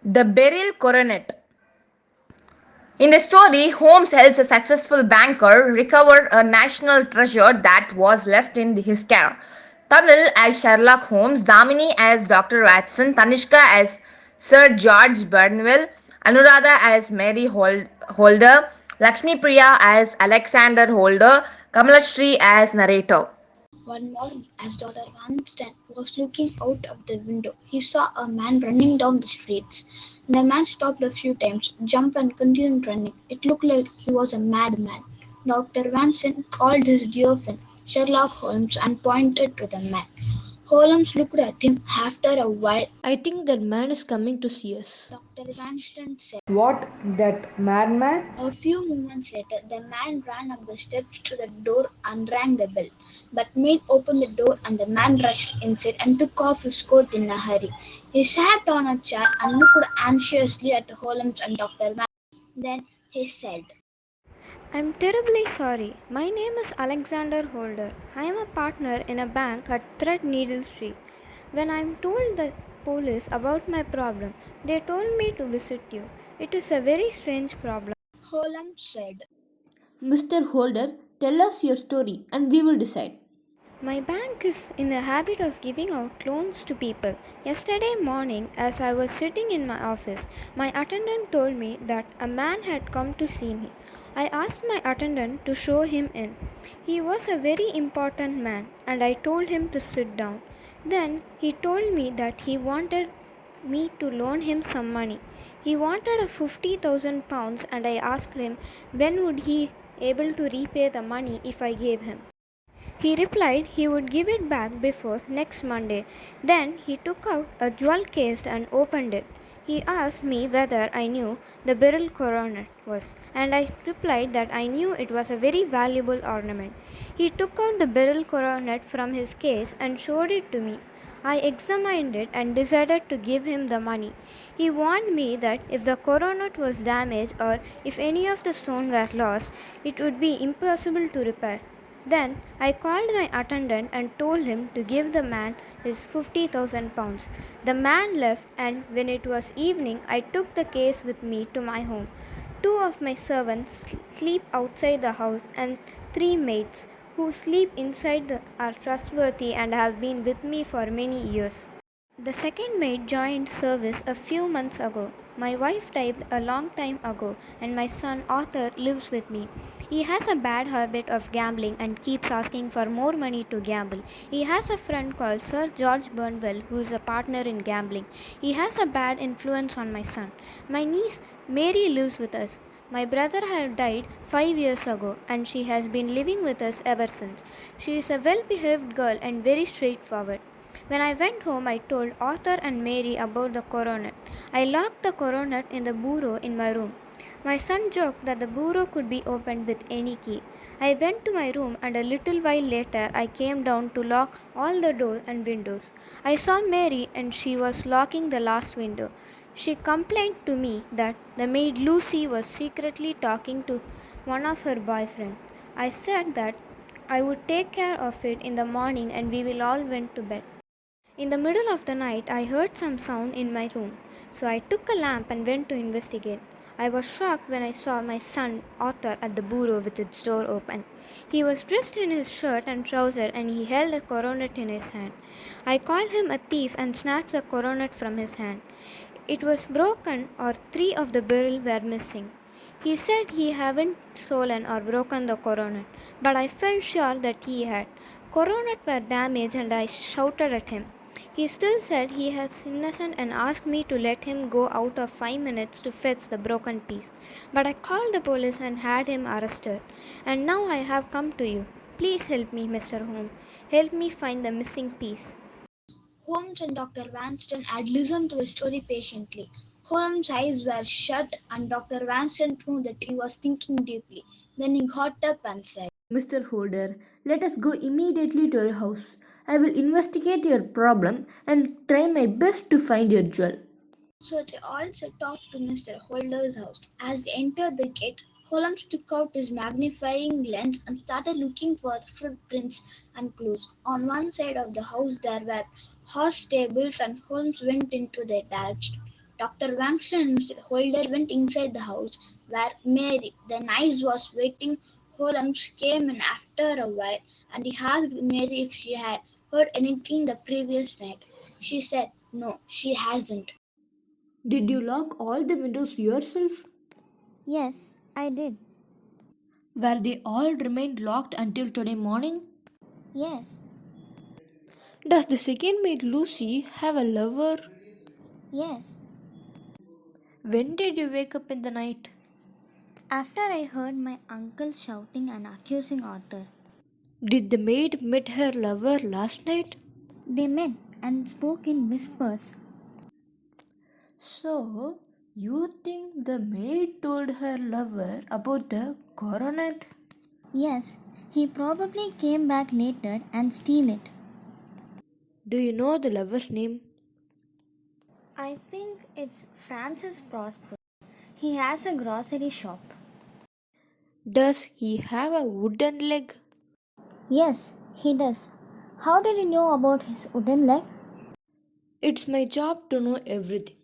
The Beryl coronet. In the story, Holmes helps a successful banker recover a national treasure that was left in his care. Tamil as Sherlock Holmes, Damini as Dr. Watson, Tanishka as Sir George Burnwell, Anuradha as Mary Holder, Lakshmi Priya as Alexander Holder, Kamalashri as narrator. One morning, as Dr. Ramsden was looking out of the window, he saw a man running down the streets. The man stopped a few times, jumped, and continued running. It looked like he was a madman. Dr. Ramsden called his dear friend Sherlock Holmes and pointed to the man. Holmes looked at him after a while. I think that man is coming to see us. Dr. Ramsden said. What, that madman? A few moments later, the man ran up the steps to the door and rang the bell. But maid opened the door and the man rushed inside and took off his coat in a hurry. He sat on a chair and looked anxiously at Holmes and Dr. Van. Then he said, I'm terribly sorry. My name is Alexander Holder. I am a partner in a bank at Threadneedle Street. When I'm told the police about my problem, they told me to visit you. It is a very strange problem. Holmes said, Mr. Holder, tell us your story and we will decide. My bank is in the habit of giving out loans to people. Yesterday morning, as I was sitting in my office, my attendant told me that a man had come to see me. I asked my attendant to show him in. He was a very important man, and I told him to sit down. Then he told me that he wanted me to loan him some money. He wanted a £50,000 and I asked him when would he able to repay the money if I gave him. He replied he would give it back before next Monday. Then he took out a jewel case and opened it. He asked me whether I knew the Beryl coronet was, and I replied that I knew it was a very valuable ornament. He took out the Beryl coronet from his case and showed it to me. I examined it and decided to give him the money. He warned me that if the coronet was damaged or if any of the stones were lost, it would be impossible to repair. Then I called my attendant and told him to give the man his £50,000. The man left, and when it was evening, I took the case with me to my home. Two of my servants sleep outside the house, and three maids who sleep inside are trustworthy and have been with me for many years. The second maid joined service a few months ago. My wife died a long time ago, and my son Arthur lives with me. He has a bad habit of gambling and keeps asking for more money to gamble. He has a friend called Sir George Burnwell who is a partner in gambling. He has a bad influence on my son. My niece Mary lives with us. My brother had died 5 years ago and she has been living with us ever since. She is a well behaved girl and very straightforward. When I went home, I told Arthur and Mary about the coronet. I locked the coronet in the bureau in my room. My son joked that the bureau could be opened with any key. I went to my room and a little while later I came down to lock all the doors and windows. I saw Mary and she was locking the last window. She complained to me that the maid Lucy was secretly talking to one of her boyfriends. I said that I would take care of it in the morning and we will all went to bed. In the middle of the night, I heard some sound in my room, so I took a lamp and went to investigate. I was shocked when I saw my son Arthur at the bureau with its door open. He was dressed in his shirt and trousers and he held a coronet in his hand. I called him a thief and snatched the coronet from his hand. It was broken, or three of the beryl were missing. He said he hadn't stolen or broken the coronet, but I felt sure that he had. Coronet were damaged and I shouted at him. He still said he was innocent and asked me to let him go out of 5 minutes to fetch the broken piece. But I called the police and had him arrested. And now I have come to you. Please help me, Mr. Holmes. Help me find the missing piece. Holmes and Dr. Vanston had listened to his story patiently. Holmes' eyes were shut, and Dr. Vanston knew that he was thinking deeply. Then he got up and said, Mr. Holder, let us go immediately to your house. I will investigate your problem and try my best to find your jewel. So they all set off to Mr. Holder's house. As they entered the gate, Holmes took out his magnifying lens and started looking for footprints and clues. On one side of the house there were horse stables, and Holmes went into their direction. Dr. Wangson and Mr. Holder went inside the house where Mary, the nurse, was waiting. Holmes came in after a while and he asked Mary if she had heard anything the previous night. She said, "No, she hasn't." Did you lock all the windows yourself? Yes, I did. Were they all remained locked until today morning? Yes, Does the second maid Lucy have a lover? yes. When did you wake up in the night? After I heard my uncle shouting and accusing Arthur, Did the maid meet her lover last night? they met and spoke in whispers. So, you think the maid told her lover about the coronet? Yes, he probably came back later and steal it. Do you know the lover's name? I think it's Francis Prosper. He has a grocery shop. Does he have a wooden leg? Yes, he does. How did you know about his wooden leg? It's my job to know everything.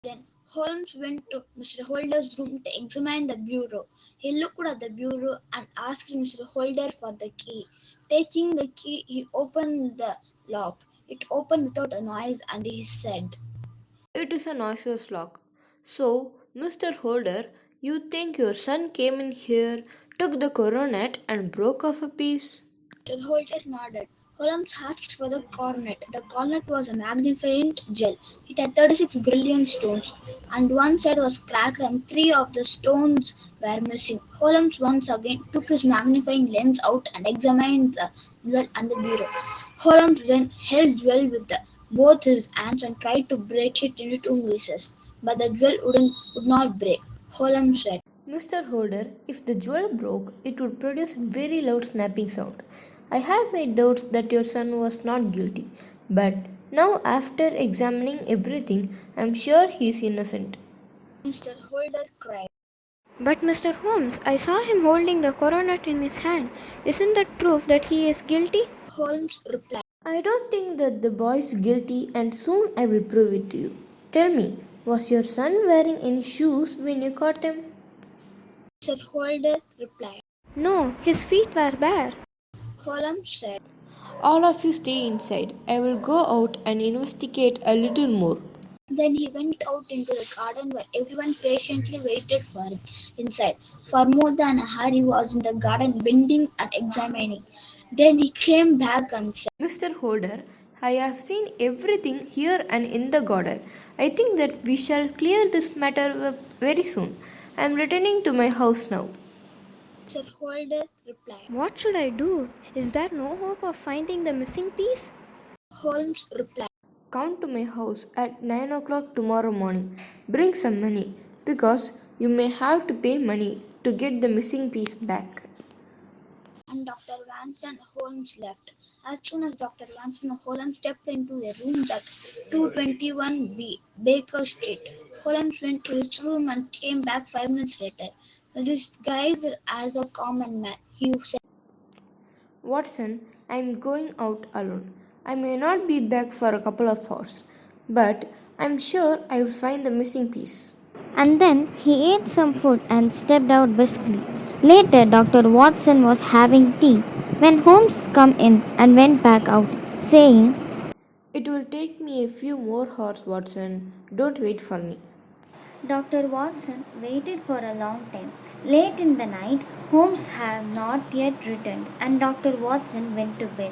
Then Holmes went to Mr. Holder's room to examine the bureau. He looked at the bureau and asked Mr. Holder for the key. Taking the key, he opened the lock. It opened without a noise and he said, It is a noiseless lock. So, Mr. Holder, you think your son came in here, took the coronet, and broke off a piece? Mr. Holder nodded. Holmes asked for the coronet. The coronet was a magnificent gel. It had 36 brilliant stones, and one side was cracked and three of the stones were missing. Holmes once again took his magnifying lens out and examined the jewel and the bureau. Holmes then held jewel with both his hands and tried to break it into two pieces, but the jewel would not break. Holmes said, Mr. Holder, if the jewel broke, it would produce a very loud snapping sound. I had my doubts that your son was not guilty, but now after examining everything, I am sure he is innocent. Mr. Holder cried. But Mr. Holmes, I saw him holding the coronet in his hand. Isn't that proof that he is guilty? Holmes replied. I don't think that the boy is guilty, and soon I will prove it to you. Tell me, was your son wearing any shoes when you caught him? Mr. Holder replied. No, his feet were bare. Holmes said. All of you stay inside. I will go out and investigate a little more. Then he went out into the garden where everyone patiently waited for him inside. For more than a hour he was in the garden bending and examining. Then he came back and said, Mr. Holder, I have seen everything here and in the garden. I think that we shall clear this matter up very soon. I am returning to my house now. Mr. Holder replied. What should I do? Is there no hope of finding the missing piece? Holmes replied. Come to my house at 9 o'clock tomorrow morning. Bring some money because you may have to pay money to get the missing piece back. And Dr. Vance and Holmes left. As soon as Dr. Vance and Holmes stepped into their rooms at 221B Baker Street, Holmes went to his room and came back 5 minutes later. Disguised as a common man, he said, Watson, I am going out alone. I may not be back for a couple of hours, but I am sure I will find the missing piece. And then he ate some food and stepped out briskly. Later, Dr. Watson was having tea when Holmes came in and went back out, saying, It will take me a few more hours, Watson. Don't wait for me. Dr. Watson waited for a long time. Late in the night, Holmes had not yet returned, and Dr. Watson went to bed.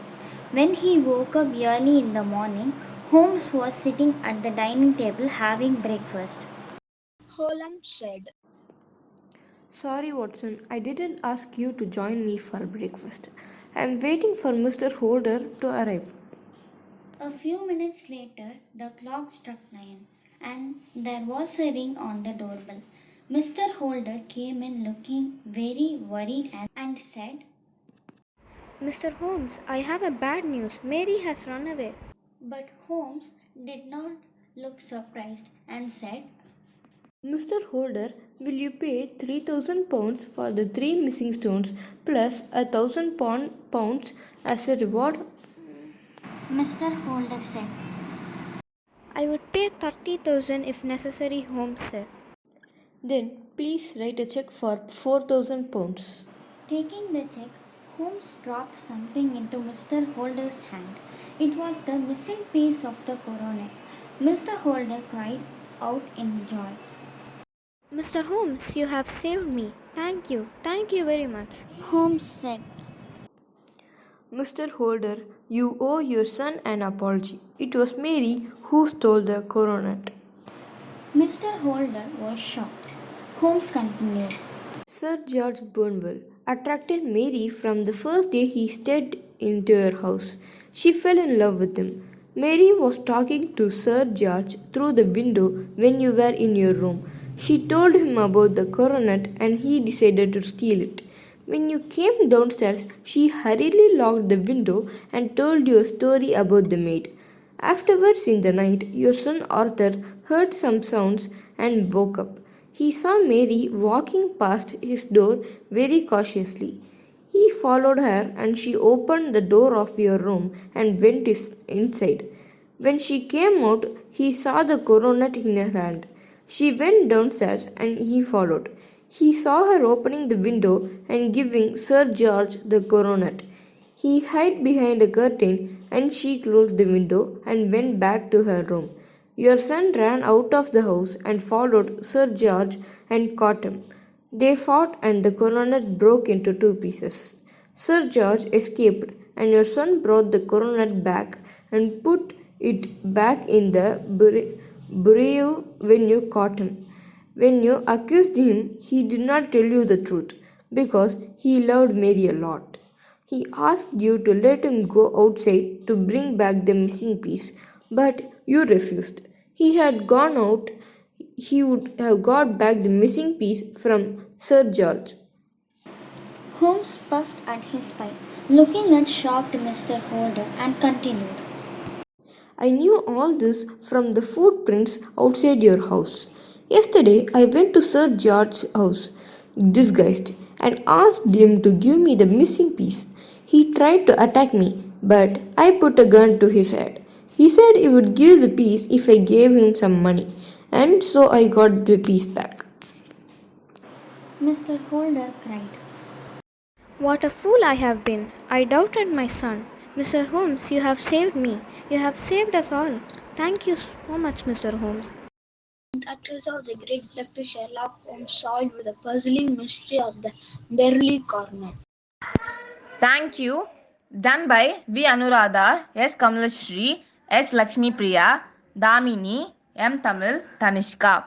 When he woke up early in the morning, Holmes was sitting at the dining table having breakfast. Holmes said, Sorry, Watson, I didn't ask you to join me for breakfast. I am waiting for Mr. Holder to arrive. A few minutes later, the clock struck 9, and there was a ring on the doorbell. Mr. Holder came in looking very worried and said, Mr. Holmes, I have a bad news. Mary has run away. But Holmes did not look surprised and said, Mr. Holder, will you pay 3,000 pounds for the 3 missing stones plus 1,000 pounds as a reward? Mr. Holder said, I would pay 30,000 if necessary, Holmes said. Then please write a check for 4,000 pounds. Taking the check, Holmes dropped something into Mr. Holder's hand. It was the missing piece of the coronet. Mr. Holder cried out in joy. Mr. Holmes, you have saved me. Thank you very much. Holmes said, Mr. Holder, you owe your son an apology. It was Mary who stole the coronet. Mr. Holder was shocked. Holmes continued. Sir George Burnwell attracted Mary from the first day he stepped into her house. She fell in love with him. Mary was talking to Sir George through the window when you were in your room. She told him about the coronet and he decided to steal it. When you came downstairs, she hurriedly locked the window and told you a story about the maid. Afterwards, in the night, your son Arthur heard some sounds and woke up. He saw Mary walking past his door very cautiously. He followed her and she opened the door of your room and went inside. When she came out, he saw the coronet in her hand. She went downstairs and he followed. He saw her opening the window and giving Sir George the coronet. He hid behind a curtain and she closed the window and went back to her room. Your son ran out of the house and followed Sir George and caught him. They fought and the coronet broke into two pieces. Sir George escaped and your son brought the coronet back and put it back in the bureau when you caught him. When you accused him, he did not tell you the truth because he loved Mary a lot. He asked you to let him go outside to bring back the missing piece, but you refused. He had gone out, he would have got back the missing piece from Sir George. Holmes puffed at his pipe, looking at shocked Mr. Holder, and continued. I knew all this from the footprints outside your house. Yesterday, I went to Sir George's house, disguised, and asked him to give me the missing piece. He tried to attack me, but I put a gun to his head. He said he would give the piece if I gave him some money, and so I got the piece back. Mr. Holder cried. What a fool I have been. I doubted my son. Mr. Holmes, you have saved me. You have saved us all. Thank you so much, Mr. Holmes. That is how the great detective Sherlock Holmes solved the puzzling mystery of the Beryl coronet. Thank you. Done by V. Anuradha, S. Kamalashri, S. Lakshmi Priya, Damini, M. Tamil, Tanishka.